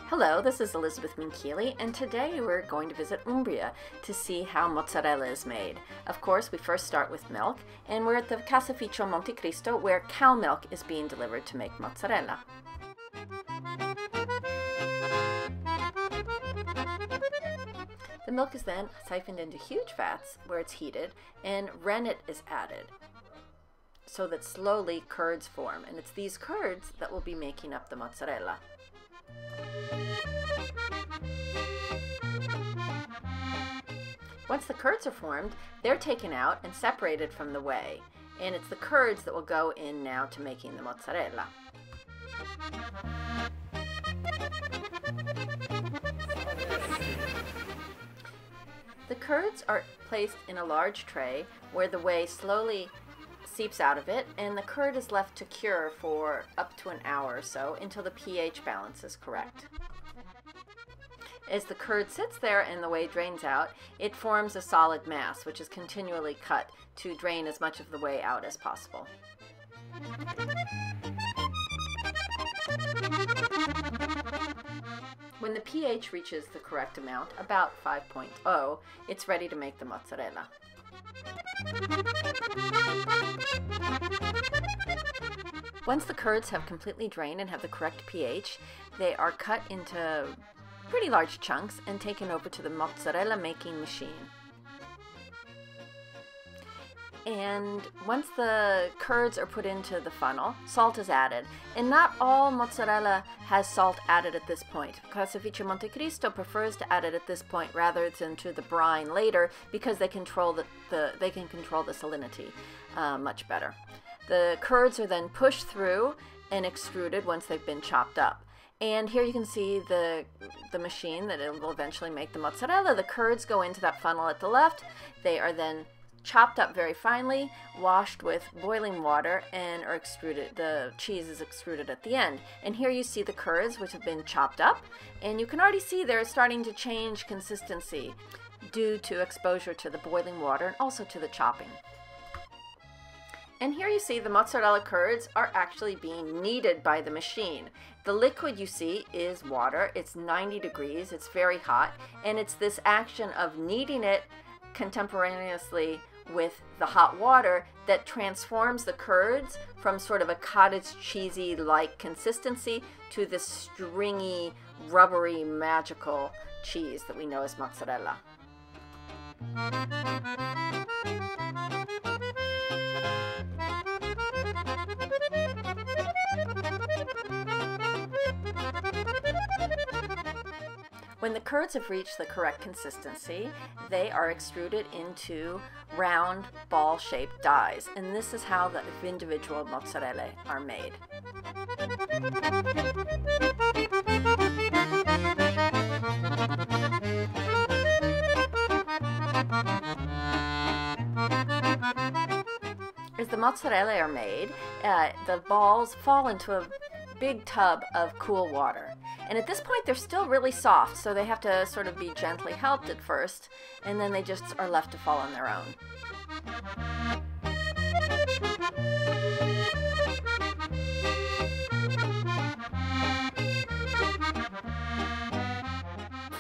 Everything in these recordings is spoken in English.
Hello, this is Elizabeth Minchilli, and today we're going to visit Umbria to see how mozzarella is made. Of course, we first start with milk, and we're at the Caseificio Montecristo, where cow milk is being delivered to make mozzarella. The milk is then siphoned into huge vats where it's heated, and rennet is added so that slowly curds form, and it's these curds that will be making up the mozzarella. Once the curds are formed, they're taken out and separated from the whey, and it's the curds that will go in now to making the mozzarella. The curds are placed in a large tray where the whey slowly seeps out of it, and the curd is left to cure for up to an hour or so until the pH balance is correct. As the curd sits there and the whey drains out, it forms a solid mass, which is continually cut to drain as much of the whey out as possible. When the pH reaches the correct amount, about 5.0, it's ready to make the mozzarella. Once the curds have completely drained and have the correct pH, they are cut into pretty large chunks and taken over to the mozzarella making machine. And once the curds are put into the funnel, salt is added. And not all mozzarella has salt added at this point. Caseificio Montecristo prefers to add it at this point rather than to the brine later, because they control the salinity much better. The curds are then pushed through and extruded once they've been chopped up. And here you can see the machine that it will eventually make the mozzarella. The curds go into that funnel at the left. They are then chopped up very finely, washed with boiling water, and are extruded. The cheese is extruded at the end. And here you see the curds, which have been chopped up, and you can already see they're starting to change consistency due to exposure to the boiling water and also to the chopping. And here you see the mozzarella curds are actually being kneaded by the machine. The liquid you see is water. It's 90 degrees, it's very hot, and it's this action of kneading it contemporaneously with the hot water that transforms the curds from sort of a cottage cheesy like consistency to this stringy, rubbery, magical cheese that we know as mozzarella. When the curds have reached the correct consistency, they are extruded into round, ball-shaped dies, and this is how the individual mozzarella are made. As the mozzarella are made, the balls fall into a big tub of cool water. And at this point they're still really soft, so they have to sort of be gently helped at first, and then they just are left to fall on their own.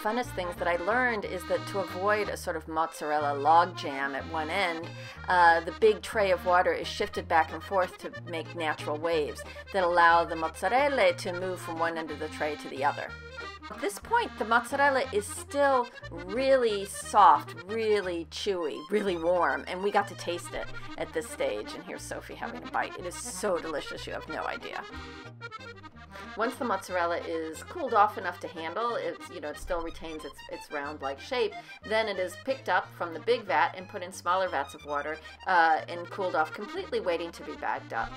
Funnest things that I learned is that to avoid a sort of mozzarella log jam at one end, the big tray of water is shifted back and forth to make natural waves that allow the mozzarella to move from one end of the tray to the other. At this point, the mozzarella is still really soft, really chewy, really warm, and we got to taste it at this stage. And here's Sophie having a bite. It is so delicious, you have no idea. Once the mozzarella is cooled off enough to handle, it still retains its round-like shape, then it is picked up from the big vat and put in smaller vats of water and cooled off completely, waiting to be bagged up.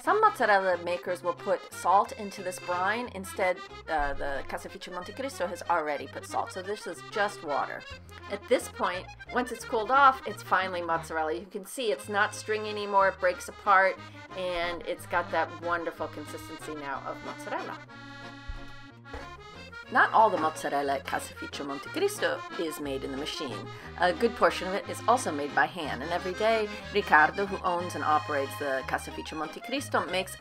Some mozzarella makers will put salt into this brine. Instead, the Caseificio Montecristo has already put salt, so this is just water. At this point, once it's cooled off, it's finally mozzarella. You can see it's not stringy anymore, it breaks apart, and it's got that wonderful consistency now of mozzarella. Not all the mozzarella at Caseificio Montecristo is made in the machine. A good portion of it is also made by hand, and every day Riccardo, who owns and operates the Caseificio Montecristo, makes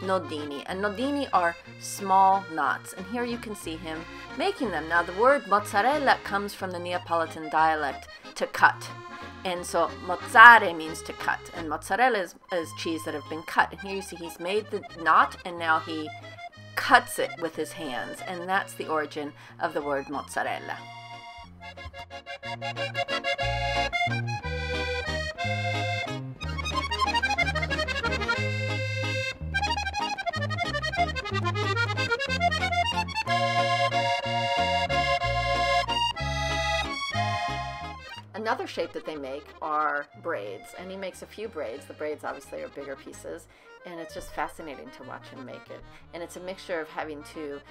nodini, and nodini are small knots, and here you can see him making them. Now the word mozzarella comes from the Neapolitan dialect to cut, and so mozzare means to cut, and mozzarella is cheese that have been cut, and here you see he's made the knot and now he cuts it with his hands, and that's the origin of the word mozzarella. Another shape that they make are braids, and he makes a few braids. The braids obviously are bigger pieces, and it's just fascinating to watch him make it. And it's a mixture of having to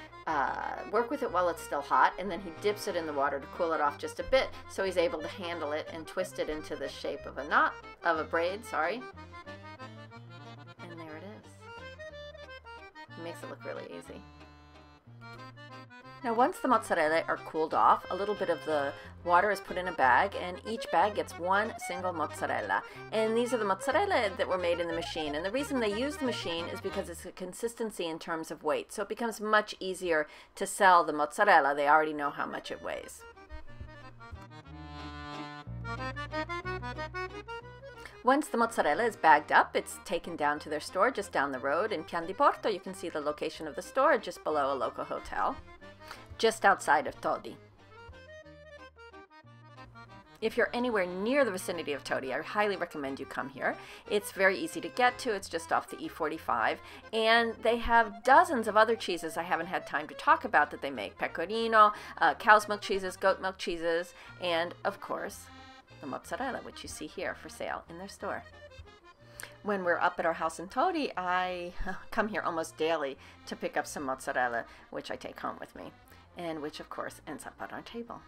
work with it while it's still hot, and then he dips it in the water to cool it off just a bit, so he's able to handle it and twist it into the shape of a braid, sorry. And there it is. It makes it look really easy. Now once the mozzarella are cooled off, a little bit of the water is put in a bag, and each bag gets one single mozzarella. And these are the mozzarella that were made in the machine. And the reason they use the machine is because it's a consistency in terms of weight. So it becomes much easier to sell the mozzarella. They already know how much it weighs. Once the mozzarella is bagged up, it's taken down to their store just down the road in Piandiporto. You can see the location of the store just below a local hotel, just outside of Todi. If you're anywhere near the vicinity of Todi, I highly recommend you come here. It's very easy to get to. It's just off the E45, and they have dozens of other cheeses I haven't had time to talk about that they make. Pecorino, cow's milk cheeses, goat milk cheeses, and of course the mozzarella, which you see here for sale in their store. When we're up at our house in Todi, I come here almost daily to pick up some mozzarella, which I take home with me, and which of course ends up on our table.